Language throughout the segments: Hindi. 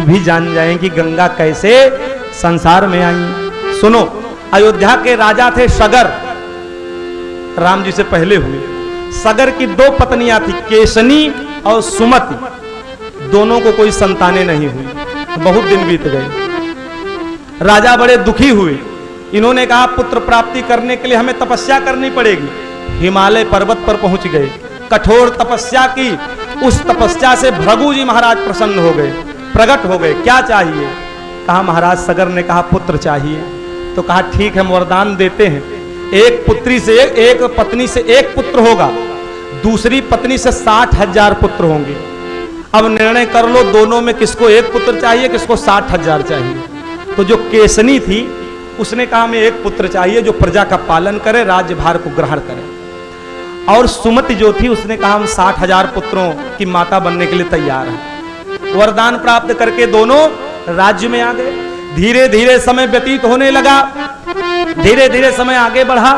भी जान जाएं कि गंगा कैसे संसार में आई। सुनो, अयोध्या के राजा थे सगर, राम जी से पहले हुए। सगर की 2 पत्नियां थी, केसनी और सुमति। दोनों को कोई संतानें नहीं हुई, बहुत दिन बीत गए। राजा बड़े दुखी हुए। इन्होंने कहा पुत्र प्राप्ति करने के लिए हमें तपस्या करनी पड़ेगी। हिमालय पर्वत पर पहुंच गए, कठोर तपस्या की। उस तपस्या से भृगु जी महाराज प्रसन्न हो गए, प्रकट हो गए। क्या चाहिए? कहा महाराज, सगर ने कहा पुत्र चाहिए। तो कहा ठीक है, वरदान देते हैं। एक पुत्री से एक पत्नी से 1 पुत्र होगा, दूसरी पत्नी से 60,000 पुत्र होंगे। अब निर्णय कर लो, दोनों में किसको 1 पुत्र चाहिए, किसको 60,000 चाहिए। तो जो केसनी थी उसने कहा हमें 1 पुत्र चाहिए जो प्रजा का पालन करे, राज्यभार को ग्रहण करे। और सुमति जो थी उसने कहा हम 60,000 पुत्रों की माता बनने के लिए तैयार हैं। वरदान प्राप्त करके दोनों राज्य में आ गए। धीरे धीरे समय व्यतीत होने लगा, धीरे धीरे समय आगे बढ़ा।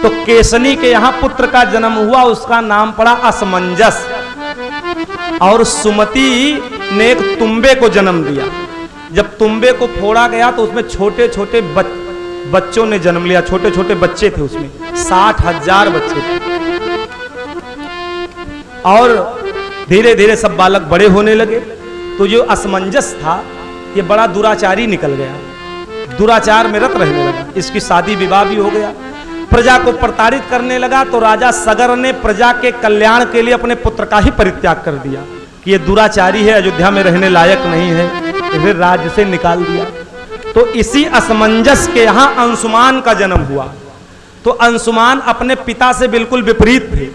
तो केसनी के यहां पुत्र का जन्म हुआ, उसका नाम पड़ा असमंजस। और सुमति ने एक तुम्बे को जन्म दिया। जब तुम्बे को फोड़ा गया तो उसमें छोटे छोटे बच्चों ने जन्म लिया। छोटे छोटे बच्चे थे उसमें, 60,000 बच्चे थे। और धीरे धीरे सब बालक बड़े होने लगे। तो जो असमंजस था ये बड़ा दुराचारी निकल गया, दुराचार में रत रहने लगा। इसकी शादी विवाह भी हो गया, प्रजा को प्रताड़ित करने लगा। तो राजा सगर ने प्रजा के कल्याण के लिए अपने पुत्र का ही परित्याग कर दिया कि ये दुराचारी है, अयोध्या में रहने लायक नहीं है, फिर राज्य से निकाल दिया। तो इसी असमंजस के यहां अंशुमान का जन्म हुआ। तो अंशुमान अपने पिता से बिल्कुल विपरीत थे।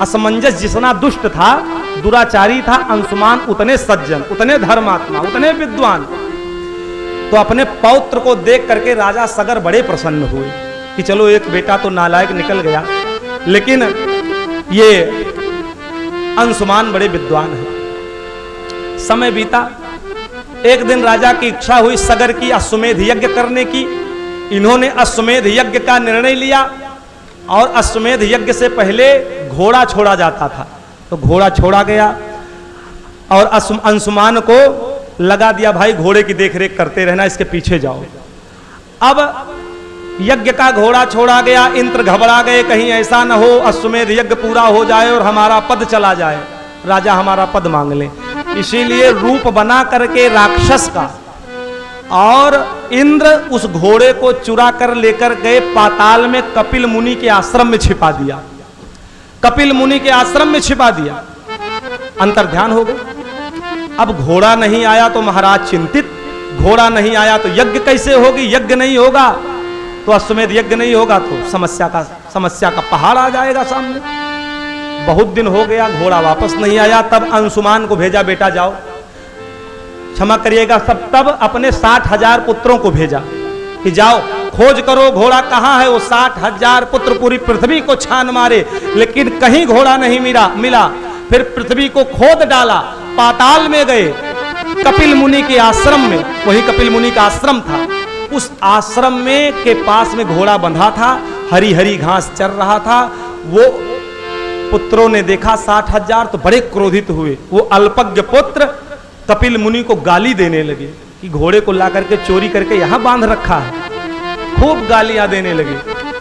असमंजस जितना दुष्ट था, दुराचारी था, अंशुमान उतने सज्जन, उतने धर्मात्मा, उतने विद्वान। तो अपने पौत्र को देख करके राजा सगर बड़े प्रसन्न हुए कि चलो एक बेटा तो नालायक निकल गया, लेकिन ये अंशुमान बड़े विद्वान हैं। समय बीता। एक दिन राजा की इच्छा हुई सगर की अश्वमेध यज्ञ करने की। इन्होंने अश्वमेध यज्ञ का निर्णय लिया। और अश्वमेध यज्ञ से पहले घोड़ा छोड़ा जाता था, तो घोड़ा छोड़ा गया। और अंशुमान को लगा दिया भाई घोड़े की देखरेख करते रहना, इसके पीछे जाओ। अब यज्ञ का घोड़ा छोड़ा गया। इंद्र घबरा गए, कहीं ऐसा न हो अश्वमेध यज्ञ पूरा हो जाए और हमारा पद चला जाए, राजा हमारा पद मांग ले। इसीलिए रूप बना करके राक्षस का और इंद्र उस घोड़े को चुरा कर लेकर गए पाताल में, कपिल मुनि के आश्रम में छिपा दिया। कपिल मुनि के आश्रम में छिपा दिया, अंतर्ध्यान हो गए। अब घोड़ा नहीं आया तो महाराज चिंतित, घोड़ा नहीं आया तो यज्ञ कैसे होगी, यज्ञ नहीं होगा तो अश्वमेध यज्ञ नहीं होगा तो समस्या का पहाड़ आ जाएगा सामने। बहुत दिन हो गया, घोड़ा वापस नहीं आया। तब अंशुमान को भेजा, बेटा जाओ, क्षमा करिएगा सब। तब अपने 60,000 पुत्रों को भेजा कि जाओ खोज करो घोड़ा कहाँ है। वो 60,000 पुत्र पूरी पृथ्वी को छान मारे, लेकिन कहीं घोड़ा नहीं मिला। फिर पृथ्वी को खोद डाला, पाताल में गए, कपिल मुनि के आश्रम में, वही कपिल मुनि का आश्रम था, उस आश्रम में के पास में घोड़ा बंधा था, हरी हरी घास चर रहा था। वो पुत्रों ने देखा 60,000 तो बड़े क्रोधित हुए। वो अल्पज्ञ पुत्र कपिल मुनि को गाली देने लगे कि घोड़े को ला करके चोरी करके यहां बांध रखा है। खूब गालियां देने लगे।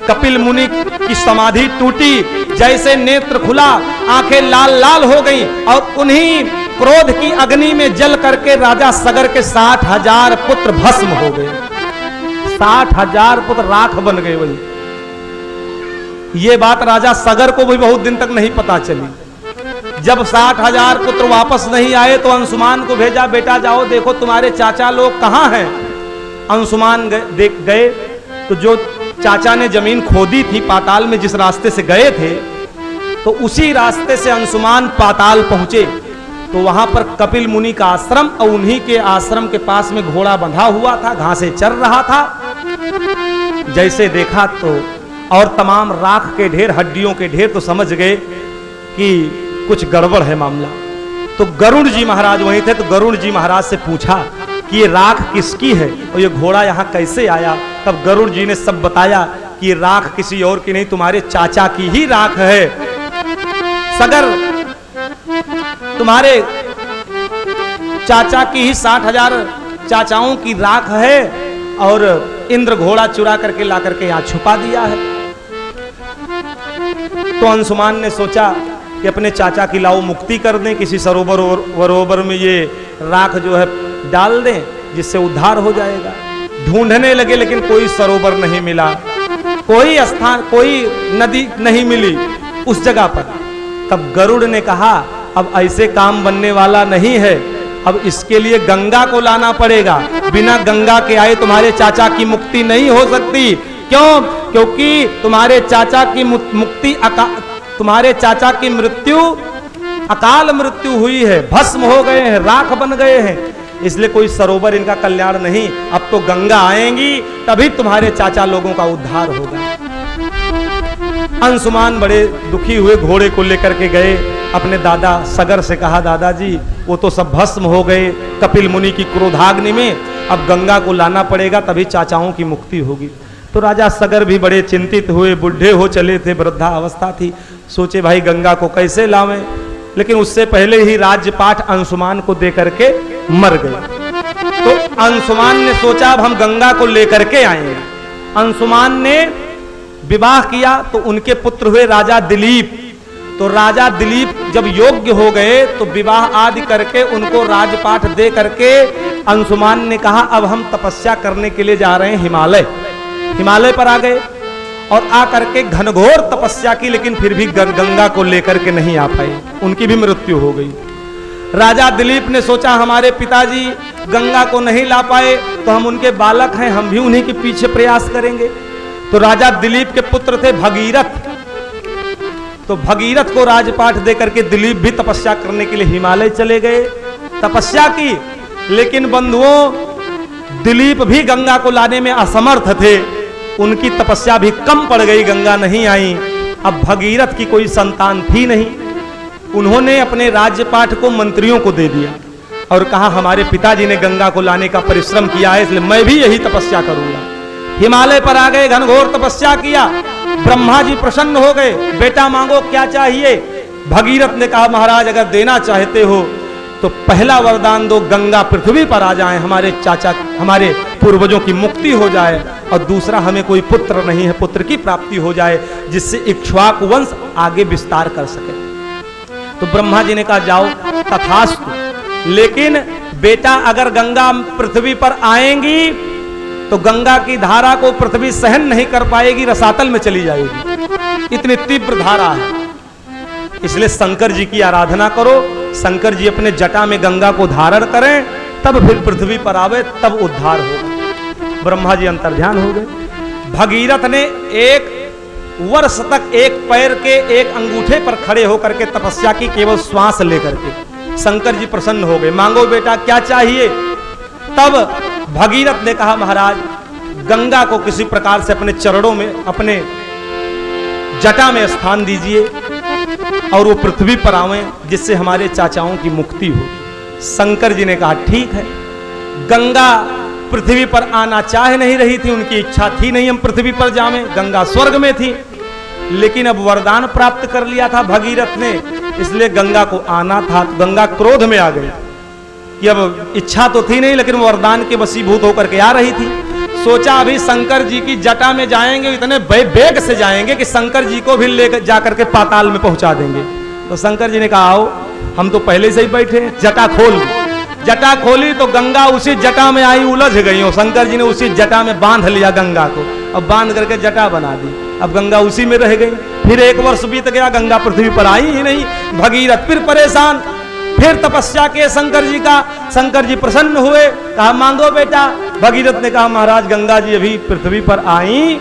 कपिल मुनि की समाधि टूटी, जैसे नेत्र खुला, आंखें लाल लाल हो गई और उन्हीं क्रोध की अग्नि में जल करके राजा सगर के 60,000 पुत्र भस्म हो गए। 60,000 पुत्र राख बन गए। वही ये बात राजा सगर को भी बहुत दिन तक नहीं पता चली। जब 60,000 पुत्र वापस नहीं आए तो अंशुमान को भेजा, बेटा जाओ देखो तुम्हारे चाचा लोग कहाँ हैं। अंशुमान गए तो जो चाचा ने जमीन खोदी थी पाताल में, जिस रास्ते से गए थे, तो उसी रास्ते से अंशुमान पाताल पहुंचे। तो वहां पर कपिल मुनि का आश्रम और उन्हीं के आश्रम के पास में घोड़ा बंधा हुआ था, घासें चर रहा था। जैसे देखा तो और तमाम राख के ढेर, हड्डियों के ढेर, तो समझ गए कि कुछ गड़बड़ है मामला। तो गरुड़ जी महाराज वहीं थे। तो गरुड़ जी महाराज से पूछा कि ये राख किसकी है और ये घोड़ा यहाँ कैसे आया। तब गरुड़ जी ने सब बताया कि ये राख किसी और की नहीं, तुम्हारे चाचा की ही राख है। सगर तुम्हारे चाचा की ही 60,000 चाचाओं की राख है और इंद्र घोड़ा चुरा करके ला करके यहां छुपा दिया है। तो अंशुमान ने सोचा कि अपने चाचा की लाओ मुक्ति कर दें, किसी सरोवर वरोवर में ये राख जो है डाल दें, जिससे उद्धार हो जाएगा। ढूंढने लगे लेकिन कोई सरोवर नहीं मिला, कोई स्थान, कोई नदी नहीं मिली उस जगह पर। तब गरुड़ ने कहा अब ऐसे काम बनने वाला नहीं है, अब इसके लिए गंगा को लाना पड़ेगा। बिना गंगा के आए तुम्हारे चाचा की मुक्ति नहीं हो सकती। क्यों? क्योंकि तुम्हारे चाचा की मुक्ति, तुम्हारे चाचा की मृत्यु अकाल मृत्यु हुई है, भस्म हो गए हैं, राख बन गए हैं, इसलिए कोई सरोवर इनका कल्याण नहीं। अब तो गंगा आएंगी तभी तुम्हारे चाचा लोगों का उद्धार होगा। अंशुमान बड़े दुखी हुए, घोड़े को लेकर के गए, अपने दादा सगर से कहा दादाजी वो तो सब भस्म हो गए कपिल मुनि की क्रोधाग्नि में, अब गंगा को लाना पड़ेगा तभी चाचाओं की मुक्ति होगी। तो राजा सगर भी बड़े चिंतित हुए, बुढ़े हो चले थे, वृद्धा अवस्था थी, सोचे भाई गंगा को कैसे लावें, लेकिन उससे पहले ही राज्यपाठ अंशुमान को दे करके मर गए। तो अंशुमान ने सोचा अब हम गंगा को लेकर के आएंगे। अंशुमान ने विवाह किया तो उनके पुत्र हुए राजा दिलीप। तो राजा दिलीप जब योग्य हो गए तो विवाह आदि करके उनको राजपाठ दे करके अंशुमान ने कहा अब हम तपस्या करने के लिए जा रहे हैं हिमालय। हिमालय पर आ गए और आ करके घनघोर तपस्या की, लेकिन फिर भी गंगा को लेकर के नहीं आ पाए, उनकी भी मृत्यु हो गई। राजा दिलीप ने सोचा हमारे पिताजी गंगा को नहीं ला पाए तो हम उनके बालक हैं, हम भी उन्हीं के पीछे प्रयास करेंगे। तो राजा दिलीप के पुत्र थे भगीरथ, तो भगीरथ को राजपाठ देकर के दिलीप भी तपस्या करने के लिए हिमालय चले गए, तपस्या की। लेकिन बंधुओं दिलीप भी गंगा को लाने में असमर्थ थे, उनकी तपस्या भी कम पड़ गई, गंगा नहीं आई। अब भगीरथ की कोई संतान थी नहीं, उन्होंने अपने राज्यपाठ को मंत्रियों को दे दिया और कहा हमारे पिताजी ने गंगा को लाने का परिश्रम किया है, इसलिए मैं भी यही तपस्या करूंगा। हिमालय पर आ गए, घनघोर तपस्या किया, ब्रह्मा जी प्रसन्न हो गए, बेटा मांगो क्या चाहिए। भगीरथ ने कहा महाराज अगर देना चाहते हो तो पहला वरदान दो, गंगा पृथ्वी पर आ जाए, हमारे चाचा हमारे पूर्वजों की मुक्ति हो जाए, और दूसरा हमें कोई पुत्र नहीं है, पुत्र की प्राप्ति हो जाए जिससे इक्ष्वाकु वंश आगे विस्तार कर सके। तो ब्रह्मा जी ने कहा जाओ तथास्तु, लेकिन बेटा अगर गंगा पृथ्वी पर आएंगी तो गंगा की धारा को पृथ्वी सहन नहीं कर पाएगी, रसातल में चली जाएगी, इतनी तीव्र धारा है। इसलिए शंकर जी की आराधना करो, शंकर जी अपने जटा में गंगा को धारण करें, तब फिर पृथ्वी पर आवे, तब उद्धार होगा। ब्रह्मा जी अंतर्ध्यान हो गए। भगीरथ ने 1 वर्ष तक एक पैर के एक अंगूठे पर खड़े होकर के तपस्या की, केवल श्वास लेकर के। शंकर जी प्रसन्न हो गए, मांगो बेटा क्या चाहिए। तब भगीरथ ने कहा महाराज गंगा को किसी प्रकार से अपने चरणों में, अपने जटा में स्थान दीजिए और वो पृथ्वी पर आवे, जिससे हमारे चाचाओं की मुक्ति हो। शंकर जी ने कहा ठीक है। गंगा पृथ्वी पर आना चाह नहीं रही थी, उनकी इच्छा थी नहीं हम पृथ्वी पर जावें, गंगा स्वर्ग में थी, लेकिन अब वरदान प्राप्त कर लिया था भगीरथ ने, इसलिए गंगा को आना था। तो गंगा क्रोध में आ गई कि अब इच्छा तो थी नहीं, लेकिन वरदान के वशीभूत होकर के आ रही थी। सोचा अभी शंकर जी की जटा में जाएंगे, इतने बेग से जाएंगे कि शंकर जी को भी ले जाकर के पाताल में पहुंचा देंगे। तो शंकर जी ने कहा आओ, हम तो पहले से ही बैठे, जटा खोल। जटा खोली तो गंगा उसी जटा में आई, उलझ गई हो। शंकर जी ने उसी जटा में बांध लिया गंगा को, अब बांध करके जटा बना दी, अब गंगा उसी में रह गई। फिर 1 वर्ष बीत गया, गंगा पृथ्वी पर आई ही नहीं। भगीरथ फिर परेशान, फिर तपस्या के शंकर जी का, शंकर जी प्रसन्न हुए, कहा मांगो बेटा। भगीरथ ने कहा महाराज गंगा जी अभी पृथ्वी पर आई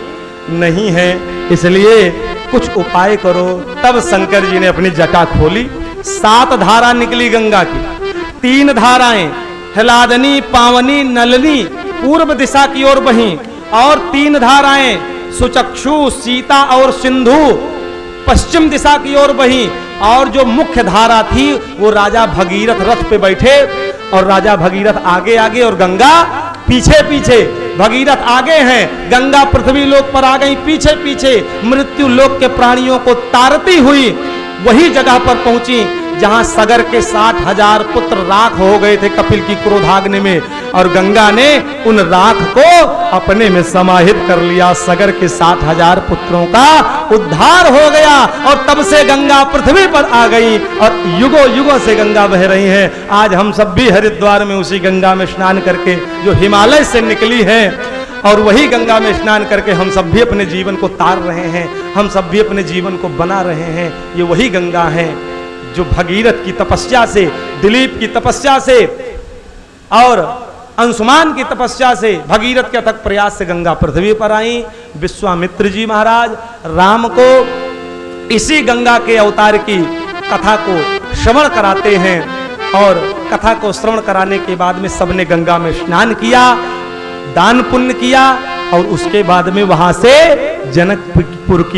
नहीं है, इसलिए कुछ उपाय करो। तब शंकर जी ने अपनी जटा खोली, 7 धारा निकली गंगा की। 3 धाराएं हलादनी, पावनी, नलनी पूर्व दिशा की ओर बही, और 3 धाराएं सुचक्षु, सीता और सिंधु पश्चिम दिशा की ओर बही। और जो मुख्य धारा थी वो राजा भगीरथ रथ पे बैठे, और राजा भगीरथ आगे आगे और गंगा पीछे पीछे। भगीरथ आगे हैं, गंगा पृथ्वी लोक पर आ गई पीछे पीछे, मृत्यु लोक के प्राणियों को तारती हुई वही जगह पर पहुंची जहां सगर के 60,000 पुत्र राख हो गए थे कपिल की क्रोधाग्नि में, और गंगा ने उन राख को अपने में समाहित कर लिया। सगर के 60,000 पुत्रों का उद्धार हो गया और तब से गंगा पृथ्वी पर आ गई और युगों युगों से गंगा बह रही है। आज हम सब भी हरिद्वार में उसी गंगा में स्नान करके, जो हिमालय से निकली है, और वही गंगा में स्नान करके हम सब भी अपने जीवन को तार रहे हैं, हम सब भी अपने जीवन को बना रहे हैं। ये वही गंगा है जो भगीरथ की तपस्या से, दिलीप की तपस्या से और अंशुमान की तपस्या से, भगीरथ के अथक प्रयास से गंगा पृथ्वी पर आई। विश्वामित्र जी महाराज राम को इसी गंगा के अवतार की कथा को श्रवण कराते हैं, और कथा को श्रवण कराने के बाद में सबने गंगा में स्नान किया, दान पुण्य किया, और उसके बाद में वहां से जनकपुर की